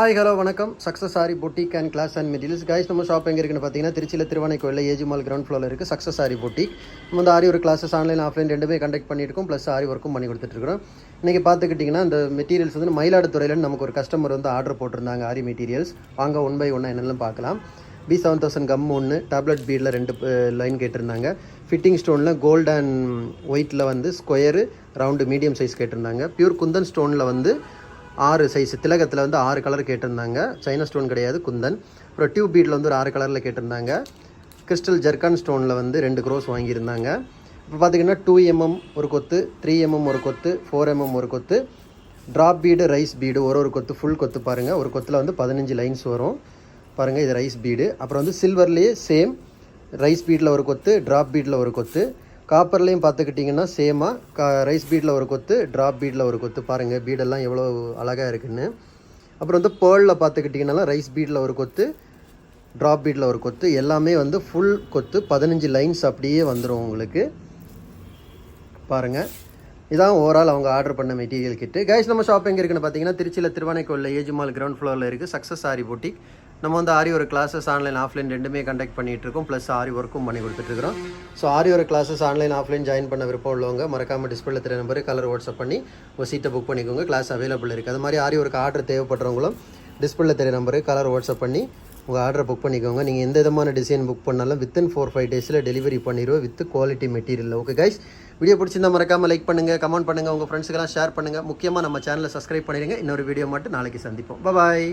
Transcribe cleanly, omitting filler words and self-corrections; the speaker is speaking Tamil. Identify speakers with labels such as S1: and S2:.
S1: ஹாய் ஹலோ வணக்கம். Success sari boutique and class and materials. Guys, நம்ம ஷாப் எங்கே இருக்குன்னு பார்த்தீங்கன்னா திருச்சியில் திருவானைக்கோயிலில் ஏஜி மால் கிரவுண்ட் ஃப்ளோரில் இருக்குது சக்ஸஸ் சாரி பொட்டிக். நம்ம வந்து ஆரி ஒரு கிளாஸஸ் ஆன்லைன் ஆஃப்லைன் ரெண்டுமே கண்டக்ட் பண்ணியிருக்கோம். ப்ளஸ் ஆரி ஒர்க்கும் பண்ணி கொடுத்துட்ருக்கோம். இன்றைக்கி பார்த்துக்கிட்டிங்கன்னா இந்த மெட்டீரியல்ஸ் வந்து மயிலாடுதுறையில் நமக்கு ஒரு கஸ்டமர் வந்து ஆர்டர் போட்டிருந்தாங்க. ஆரி மெட்டீரியல்ஸ் வாங்க 1 by 1 என்னென்னு பார்க்கலாம். B7000 கம் 1 டேப்லெட் பீடில் 2 லைன் கேட்டிருந்தாங்க. ஃபிட்டிங் ஸ்டோனில் கோல்டு அண்ட் ஒயிட்டில் வந்து ஸ்கொயரு ரவுண்டு மீடியம் சைஸ் கேட்டிருந்தாங்க. பியூர் குந்தன் ஸ்டோனில் வந்து 6 சைஸ், திலகத்தில் வந்து 6 கலர் கேட்டிருந்தாங்க. சைனா ஸ்டோன் கிடையாது, குந்தன். அப்புறம் டியூப் பீடில் வந்து ஒரு 6 கலரில் கேட்டிருந்தாங்க. கிறிஸ்டல் ஜர்கான் ஸ்டோனில் வந்து 2 க்ரோஸ் வாங்கியிருந்தாங்க. இப்போ பார்த்திங்கன்னா 2 mm ஒரு கொத்து, 3 mm ஒரு கொத்து, 4 mm ஒரு கொத்து, ட்ராப் பீடு, ரைஸ் பீடு ஒரு கொத்து, ஃபுல் கொத்து பாருங்கள். ஒரு கொத்தில் வந்து 15 லைன்ஸ் வரும் பாருங்கள். இது ரைஸ் பீடு. அப்புறம் வந்து சில்வர்லேயே சேம் ரைஸ் பீடில் ஒரு கொத்து, ட்ராப் பீடில் ஒரு கொத்து. காப்பர்லேயும் பார்த்துக்கிட்டிங்கன்னா சேமாக ரைஸ் பீடில் ஒரு கொத்து, ட்ராப் பீடில் ஒரு கொத்து பாருங்கள். பீடெல்லாம் எவ்வளோ அழகாக இருக்குதுன்னு. அப்புறம் வந்து பேர்லில் பார்த்துக்கிட்டிங்கன்னா ரைஸ் பீடில் ஒரு கொத்து, ட்ராப் பீடில் ஒரு கொத்து, எல்லாமே வந்து ஃபுல் கொத்து 15 லைன்ஸ் அப்படியே வந்துடும் உங்களுக்கு பாருங்கள். இதான் ஓவரால் அவங்க ஆர்டர் பண்ண மெட்டீரியல் கிட்டு. கைஸ், நம்ம ஷாப் எங்கே இருக்குன்னு பார்த்தீங்கன்னா திருச்சியில் திருவானைக்கோயிலில் ஏஜி மால் கிரவுண்ட் ஃப்ளோரில் இருக்குது சக்ஸஸ் சாரி பொட்டிக். நம்ம வந்து ஆரி ஒரு கிளாஸஸ் ஆன்லைன் ஆஃப்லைன் ரெண்டுமே கண்டக்ட் பண்ணிகிட்ருக்கோம். ப்ளஸ் ஆரி ஒர்க்கும் பண்ணி கொடுத்துட்ருக்கோம். ஸோ ஆரி ஒரு கிளாஸஸ் ஆன்லைன் ஆஃப்லைன் ஜாயின் பண்ண விருப்பம் உள்ளவங்க மறக்காமல் டிஸ்பிளே தெரிய நம்பரு கலர் வாட்ஸ்அப் பண்ணி ஒரு சீட்டை புக் பண்ணிக்கோங்க. கிளாஸ் அவைலபிள் இருக்குது. அது மாதிரி ஆரி ஒரு ஆர்டர் தேவைப்படுறவங்களும் டிஸ்பிளே தெரிய நம்பரு கலர் வாட்ஸ்அப் பண்ணி உங்கள் ஆர்டரை புக் பண்ணிக்கோங்க. நீங்கள் எந்த விதமான டிசைன் புக் பண்ணாலும் வித்தின் 4-5 டேஸில் டெலிவரி பண்ணிடுவோம் with quality material. Okay guys, video பிடிச்சிருந்தா மறக்காமல் லைக் பண்ணுங்கள், கமெண்ட் பண்ணுங்கள், உங்கள் ஃப்ரெண்ட்ஸுக்கெல்லாம் ஷேர் பண்ணுங்கள். முக்கியமாக நம்ம சேனலை சப்ஸ்கிரைப் பண்ணிடுங்க. இன்னொரு வீடியோ மட்டும் நாளைக்கு சந்திப்போம். பாய்.